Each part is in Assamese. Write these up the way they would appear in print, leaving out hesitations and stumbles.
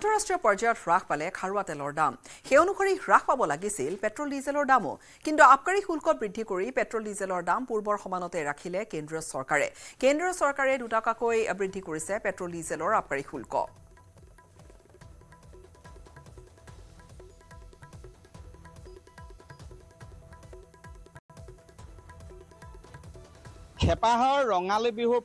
আন্তঃৰাষ্ট্ৰীয় পৰ্যায়ত হ্ৰাস পালে খাৰুৱা তেলৰ দাম সেই অনুসৰি হ্ৰাস পাব লাগিছিল পেট্ৰল ডিজেলৰ দামো কিন্তু আবকাৰী শুল্ক বৃদ্ধি কৰি পেট্ৰল ডিজেলৰ দাম পূৰ্বৰ সমানতে ৰাখিলে কেন্দ্ৰীয় চৰকাৰে 2 টকাকৈ বৃদ্ধি কৰিছে পেট্ৰল ডিজেলৰ আবকাৰী শুল্ক খেপাহৰ ৰঙালী বিহুৰ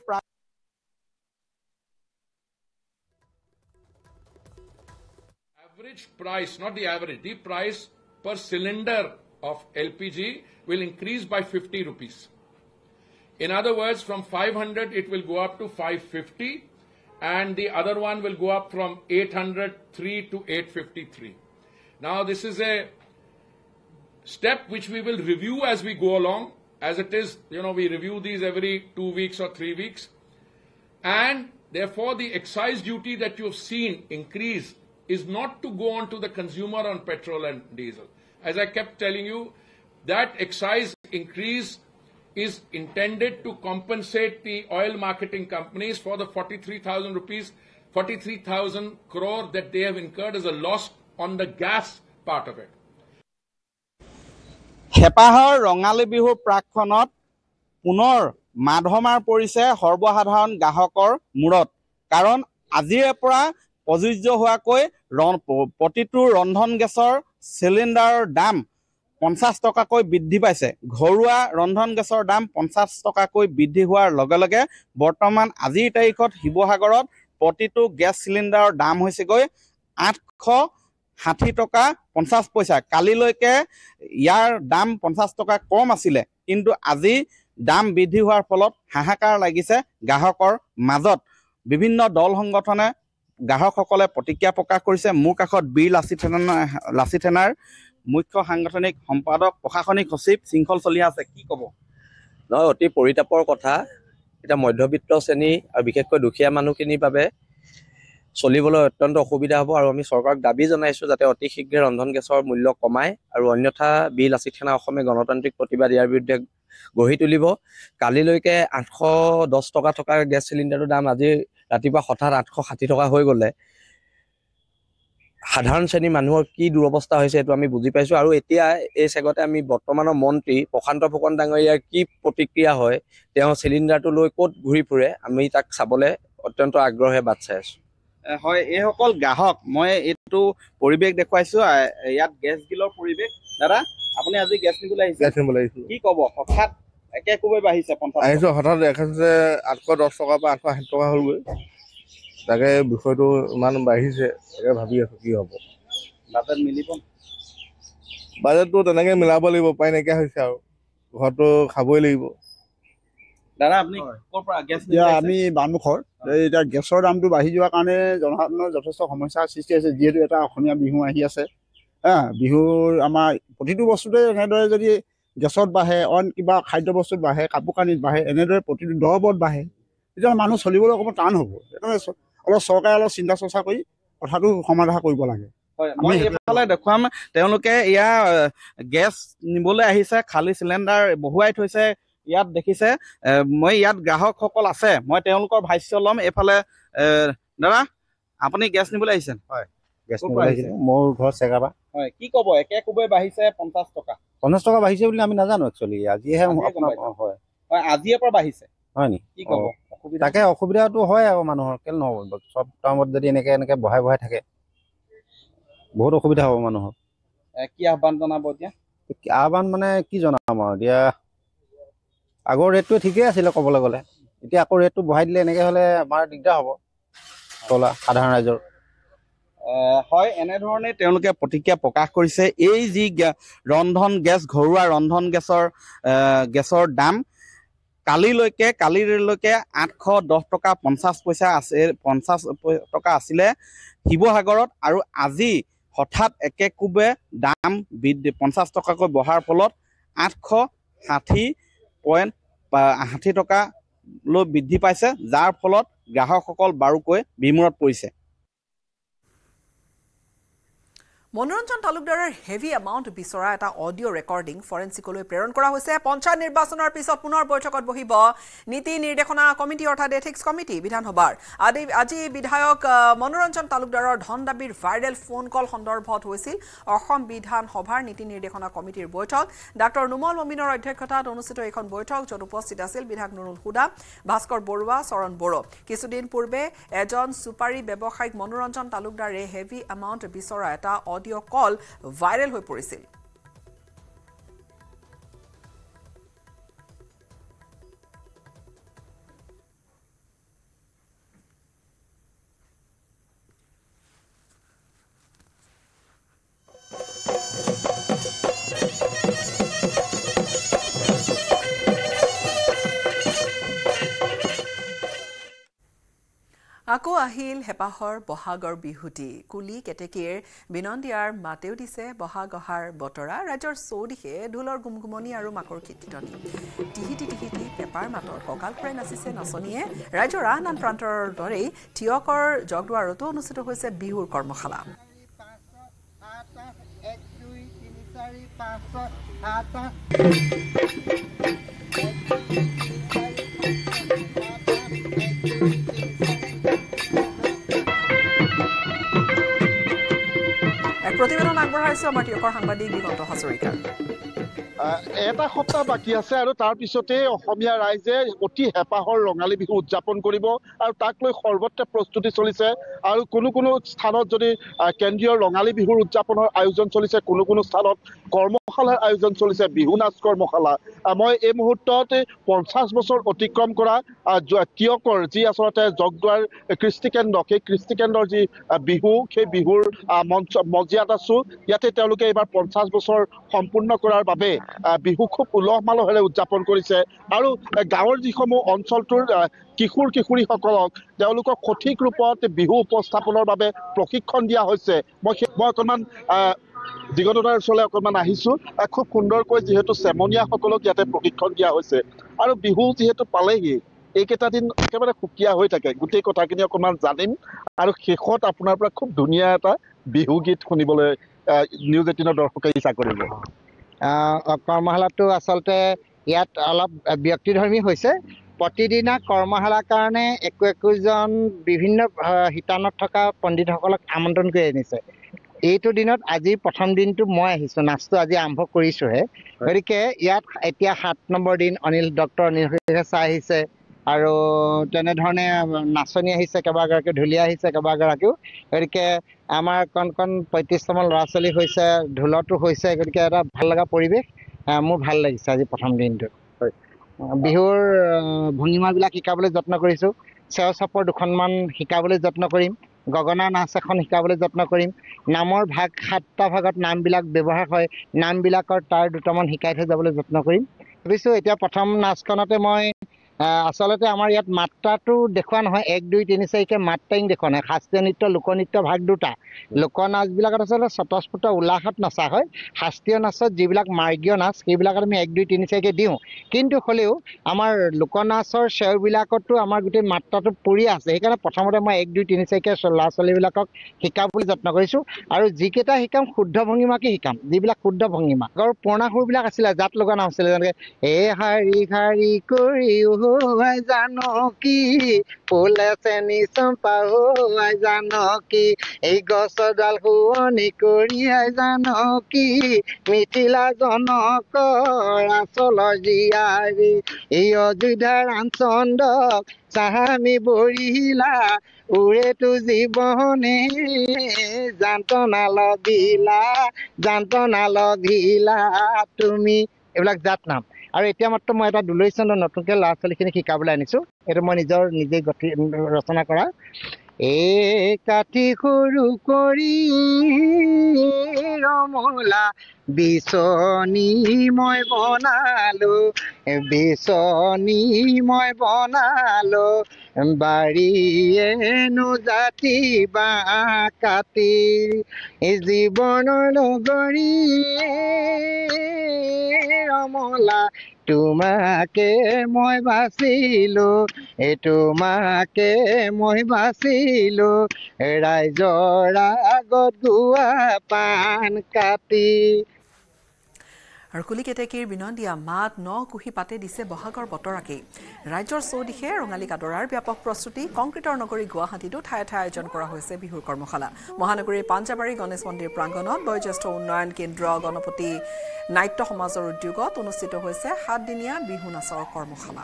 average price, not the average, the price per cylinder of LPG will increase by 50 rupees. In other words, from 500 it will go up to 550 and the other one will go up from 803 to 853. Now this is a step which we will review as we go along. As it is, we review these every 2 weeks or 3 weeks. And therefore the excise duty that you have seen increase is not to go on to the consumer on petrol and diesel. As I kept telling you, that excise increase is intended to compensate the oil marketing companies for the 43,000 crore that they have incurred as a loss on the gas part of it. খেপাহৰ Rongali বিহুৰ প্ৰাকখনত পুনৰ মাধমাৰ পৰিছে সৰ্বসাধাৰণ গ্ৰাহকৰ মূৰত কাৰণ আজিৰে পৰা প্ৰযোজ্য হোৱাকৈ প্ৰতিটো ৰন্ধন গেছৰ চিলিণ্ডাৰৰ দাম 50 টকাকৈ বৃদ্ধি পাইছে ঘৰুৱা ৰন্ধন গেছৰ দাম 50 টকাকৈ বৃদ্ধি হোৱাৰ লগে লগে বৰ্তমান আজিৰ তাৰিখত শিৱসাগৰত প্ৰতিটো গেছ চিলিণ্ডাৰৰ দাম হৈছেগৈ 860 টকা 50 পইচা কালিলৈকে ইয়াৰ দাম 50 টকা কম আছিলে কিন্তু আজি দাম বৃদ্ধি হোৱাৰ ফলত হাহাকাৰ লাগিছে গ্ৰাহকৰ মাজত বিভিন্ন দল সংগঠনে গ্ৰাহকসকলে প্ৰতিক্ৰিয়া প্ৰকাশ কৰিছে মোৰ কাষত বীৰ লাচি থানাৰ মুখ্য সাংগঠনিক সম্পাদক প্ৰশাসনিক সচিব শৃংখল চলিহা আছে কি ক'ব নহয় অতি পৰিতাপৰ কথা এটা মধ্যবিত্ত শ্ৰেণী আৰু বিশেষকৈ দুখীয়া মানুহখিনিৰ বাবে চলিবলৈ অত্যন্ত অসুবিধা হ'ব আৰু আমি চৰকাৰক দাবী জনাইছো যাতে অতি শীঘ্ৰে ৰন্ধন গেছৰ মূল্য কমায় আৰু অন্যথা বীৰ লাচিত সেনা অসমে গণতান্ত্ৰিক প্ৰতিবাদ ইয়াৰ বিৰুদ্ধে গঢ়ি তুলিব কালিলৈকে 810 টকা থকা গেছ চিলিণ্ডাৰৰ দাম আজি ৰাতিপুৱা হঠাৎ 860 টকা হৈ গ'লে সাধাৰণ শ্ৰেণীৰ মানুহৰ কি দুৰৱস্থা হৈছে এইটো আমি বুজি পাইছো আৰু এতিয়া এই চেগতে আমি বৰ্তমানৰ মন্ত্ৰী প্ৰশান্ত ফুকন ডাঙৰীয়াৰ কি প্ৰতিক্ৰিয়া হয় তেওঁ চিলিণ্ডাৰটো লৈ ক'ত ঘূৰি ফুৰে আমি তাক চাবলৈ অত্যন্ত আগ্ৰহে বাট চাই আছো হয় এইসকল গ্ৰাহক মই এইটো পৰিৱেশ দেখুৱাইছো ইয়াত গেছ গিলৰ পৰিৱেশ দাদা আপুনি আজি গেছ নিবলৈ আহিছে কি ক'ব হঠাৎ একেকোবে বাঢ়িছে 50 আহিছো হঠাৎ দেখাইছে 810 টকা পৰা 860 টকা হ'লগৈ তাকে বিষয়টো ইমান বাঢ়িছে তাকে ভাবি আছো কি হ'ব বাজেট মিলিব বাজেটটো তেনেকে মিলাব লাগিব পাই নাইকিয়া হৈছে আৰু ঘৰটো খাবই লাগিব দাদা আপুনি ক'ৰ পৰা গেছ আমি বানমুখৰ এতিয়া গেছৰ দামটো বাঢ়ি যোৱাৰ কাৰণে জনসাধাৰণৰ যথেষ্ট সমস্যাৰ সৃষ্টি হৈছে যিহেতু এটা অসমীয়া বিহু আহি আছে বিহুৰ আমাৰ প্ৰতিটো বস্তুতে এনেদৰে যদি গেছত বাঢ়ে অইন কিবা খাদ্য বস্তুত বাঢ়ে কাপোৰ কানিত বাঢ়ে এনেদৰে প্ৰতিটো দৰবত বাঢ়ে তেতিয়া মানুহ চলিবলৈ অকণমান টান হ'ব সেইকাৰণে অলপ চৰকাৰে অলপ চিন্তা চৰ্চা কৰি কথাটো সমাধান কৰিব লাগে মই এইফালে দেখুৱাম তেওঁলোকে ইয়াৰ গেছ নিবলৈ আহিছে খালী চিলিণ্ডাৰ বহুৱাই থৈছে ইয়াত দেখিছে মই ইয়াত গ্ৰাহকসকল আছে মই তেওঁলোকৰ ভাষ্য ল'ম এইফালে দাদা আপুনি গেছ নিবলৈ আহিছে হয় গেছ নিবলৈ আহিছে মোৰ ঘৰ চেগাবা হয় কি ক'ব একেকোবে বাঢ়িছে 50 টকা 50 টকা বাঢ়িছে বুলি আমি নাজানো একচুৱেলি আজিহে হয় আজিৰ পৰা বাঢ়িছে হয় নি কি ক'ব তাকে অসুবিধাটো হয় আৰু মানুহৰ কেলে নহ'ব চব টাইমত যদি এনেকে বঢ়াই থাকে বহুত অসুবিধা হ'ব মানুহৰ কি আহ্বান জনাব এতিয়া আহ্বান মানে কি জনাম আৰু এতিয়া আগৰ ৰেটটো ঠিকেই আছিলে ক'বলৈ গ'লে এতিয়া আকৌ ৰেটটো বঢ়াই দিলে এনেকৈ হ'লে আমাৰ দিগদাৰ হ'ব চলা সাধাৰণ ৰাইজৰ হয় এনেধৰণে তেওঁলোকে প্ৰতিক্ৰিয়া প্ৰকাশ কৰিছে এই যি ঘৰুৱা ৰন্ধন গেছৰ দাম কালিলৈকে 810 টকা 50 পইচা আছে 50 টকা আছিলে শিৱসাগৰত আৰু আজি হঠাৎ একেকোবে দাম 50 টকাকৈ বঢ়াৰ ফলত 860 টকালৈ বৃদ্ধি পাইছে যাৰ ফলত গ্ৰাহকসকল বাৰুকৈ বিমূৰত পৰিছে মনোৰঞ্জন তালুকদাৰৰ হেভি এমাউণ্ট বিচৰা এটা অডিঅ' ৰেকৰ্ডিং ফৰেনচিকলৈ প্ৰেৰণ কৰা হৈছে পঞ্চায়ত নিৰ্বাচনৰ পিছত পুনৰ বৈঠকত বহিব নীতি নিৰ্দেশনা কমিটি অৰ্থাৎ এথিক্স কমিটি বিধানসভাৰ আজি বিধায়ক মনোৰঞ্জন তালুকদাৰৰ ধন দাবীৰ ভাইৰেল ফোন কল সন্দৰ্ভত হৈছিল অসম বিধানসভাৰ নীতি নিৰ্দেশনা কমিটিৰ বৈঠক ডাক্তৰ নুমল মমিনৰ অধ্যক্ষতাত অনুষ্ঠিত এখন বৈঠক য'ত উপস্থিত আছিল বিধায়ক নুৰুল হুদা ভাস্কৰ বৰুৱা চৰণ বড়ো কিছুদিন পূৰ্বে এজন সুপাৰী ব্যৱসায়িক মনোৰঞ্জন তালুকদাৰে হেভি এমাউণ্ট বিচৰা এটা অডিঅ' কল ভাইৰেল হৈ পৰিছিল আকৌ আহিল হেপাহৰ বহাগৰ বিহুটি কুলি কেতেকীৰ বিনন্দিয়াৰ মাতেও দিছে বহাগ অহাৰ বতৰা ৰাজ্যৰ চৌদিশে ঢোলৰ গুমগুমনি আৰু মাকৰ কীৰ্তনি টিহিটি টিহিটি পেপাৰ মাতৰ কঁকাল ফুৰাই নাচিছে নাচনীয়ে ৰাজ্যৰ আন আন প্ৰান্তৰ দৰেই টিয়কৰ জগদুৱাৰতো অনুষ্ঠিত হৈছে বিহুৰ কৰ্মশালা প্ৰতিবেদন আগবঢ়াইছে আমাৰ টিয়কৰ সাংবাদিক দিগন্ত হাজৰিকা এটা সপ্তাহ বাকী আছে আৰু তাৰ পিছতে অসমীয়া ৰাইজে অতি হেঁপাহৰ ৰঙালী বিহু উদযাপন কৰিব আৰু তাক লৈ সৰ্বত্ৰ প্ৰস্তুতি চলিছে আৰু কোনো কোনো স্থানত যদি কেন্দ্ৰীয় ৰঙালী বিহুৰ উদযাপনৰ আয়োজন চলিছে কোনো স্থানত কৰ্মশালাৰ আয়োজন চলিছে বিহু নাচ কৰ্মশালা মই এই মুহূৰ্তত 50 বছৰ অতিক্ৰম কৰা টিয়কৰ যি আচলতে জগদুৱাৰ কৃষ্টিকেন্দ্ৰ সেই কৃষ্টিকেন্দ্ৰৰ যি বিহু সেই বিহুৰ মজিয়াত আছো ইয়াতে তেওঁলোকে এইবাৰ 50 বছৰ সম্পূৰ্ণ কৰাৰ বাবে বিহু খুব উলহ মালহেৰে উদযাপন কৰিছে আৰু গাঁৱৰ যিসমূহ অঞ্চলটোৰ কিশোৰ কিশোৰীসকলক তেওঁলোকক সঠিক ৰূপত বিহু উপস্থাপনৰ বাবে প্ৰশিক্ষণ দিয়া হৈছে মই অকণমান দিগন্তদাৰ ওচৰলৈ অকণমান আহিছোঁ খুব সুন্দৰকৈ যিহেতু চেমনীয়াসকলক ইয়াতে প্ৰশিক্ষণ দিয়া হৈছে আৰু বিহু যিহেতু পালেহি এইকেইটা দিন একেবাৰে সুকীয়া হৈ থাকে গোটেই কথাখিনি অকণমান জানিম আৰু শেষত আপোনাৰ পৰা খুব ধুনীয়া এটা বিহু গীত শুনিবলৈ নিউজ 18ৰ দৰ্শকে ইচ্ছা কৰিব কৰ্মশালাটো আচলতে ইয়াত অলপ ব্যক্তিধৰ্মী হৈছে প্ৰতিদিনা কৰ্মশালাৰ কাৰণে একোজন বিভিন্ন শিতানত থকা পণ্ডিতসকলক আমন্ত্ৰণ কৰি আনিছে এইটো দিনত আজি প্ৰথম দিনটো মই আহিছোঁ নাচটো আজি আৰম্ভ কৰিছোঁহে গতিকে ইয়াত এতিয়া 7 নম্বৰ দিন ডক্টৰ অনিল ছাৰ আহিছে আৰু তেনেধৰণে নাচনী আহিছে কেইবাগৰাকীও ঢুলীয়া আহিছে কেইবাগৰাকীও গতিকে আমাৰ কণ 35টামান ল'ৰা ছোৱালী হৈছে ঢোলতো হৈছে গতিকে এটা ভাল লগা পৰিৱেশ মোৰ ভাল লাগিছে আজি প্ৰথম দিনটো বিহুৰ ভংগীমাবিলাক শিকাবলৈ যত্ন কৰিছোঁ চেও চাপৰ 2খনমান শিকাবলৈ যত্ন কৰিম গগনা নাচ এখন শিকাবলৈ যত্ন কৰিম নামৰ ভাগ 7টা ভাগত নামবিলাক ব্যৱহাৰ হয় নামবিলাকৰ তাৰ 2টামান শিকাই থৈ যাবলৈ যত্ন কৰিম ভাবিছোঁ এতিয়া প্ৰথম নাচখনতে মই আচলতে আমাৰ ইয়াত মাত্ৰাটো দেখুওৱা নহয় 1 2 3 4কে মাত্ৰাইং দেখুওৱা নাই শাস্ত্ৰীয় নৃত্য লোকনৃত্য ভাগ 2টা লোকনাচবিলাকত আচলতে স্বতঃস্ফূৰ্ত উল্লাসত নচা হয় শাস্ত্ৰীয় নাচত যিবিলাক মাৰ্গীয় নাচ সেইবিলাকত আমি 1 2 3 4কে দিওঁ কিন্তু হ'লেও আমাৰ লোকনাচৰ চেওবিলাকতো আমাৰ গোটেই মাত্ৰাটো পৰি আছে সেইকাৰণে প্ৰথমতে মই 1 2 3 4কে ল'ৰা ছোৱালীবিলাকক শিকাবলৈ যত্ন কৰিছোঁ আৰু যিকেইটা শিকাম শুদ্ধ ভংগীমাকে শিকাম যিবিলাক শুদ্ধ ভংগীমা আগৰ পুৰণা সুৰবিলাক আছিলে জাত লগা নাম আছিলে যেনেকৈ শাৰী শাৰী কৰি আই জানকী ফুলে চেনি চম্পা আই জানকী এই গছৰ ডাল শুৱনি কৰি আই জানকী মিথিলা জনকৰ আচলৰ জীয়াৰী এই অযোধ্যাৰ ৰামচন্দ্ৰক চাহামি বৰিলা উৰেটো জীৱনে যান্তনা লভিলা তুমি এইবিলাক জাত নাম আৰু এতিয়া মাত্ৰ মই এটা দুলৈ চন্দ্ৰ নতুনকৈ ল'ৰা ছোৱালীখিনি শিকাবলৈ আনিছোঁ এইটো মই নিজে ৰচনা কৰা এই কাঠি সৰু কৰি ৰমলা বিচনী মই বনালো বাৰীয়েনো জাতি বাঁহ কাটি জীৱনৰ লগৰী ৰমলা তোমাকে মই বাচিলো তোমাকে মই বাচিলো ৰাইজৰ আগত গুৱা পান কাটি আৰু কুলি কেতেকীৰ বিনন্দিয়া মাত ন কুহি পাতে দিছে বহাগৰ বতৰাকেই ৰাজ্যৰ চৌদিশে ৰঙালী কাদৰাৰ ব্যাপক প্ৰস্তুতি কংক্ৰিটৰ নগৰী গুৱাহাটীতো ঠায়ে ঠায়ে আয়োজন কৰা হৈছে বিহুৰ কৰ্মশালা মহানগৰীৰ পাঞ্জাবাৰী গণেশ মন্দিৰ প্ৰাংগণত বয়োজ্যেষ্ঠ উন্নয়ন কেন্দ্ৰ গণপতি নাট্য সমাজৰ উদ্যোগত অনুষ্ঠিত হৈছে 7 দিনীয়া বিহু নাচৰ কৰ্মশালা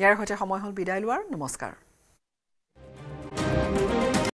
ইয়াৰ সৈতে সময় হল বিদায় লোৱাৰ নমস্কাৰ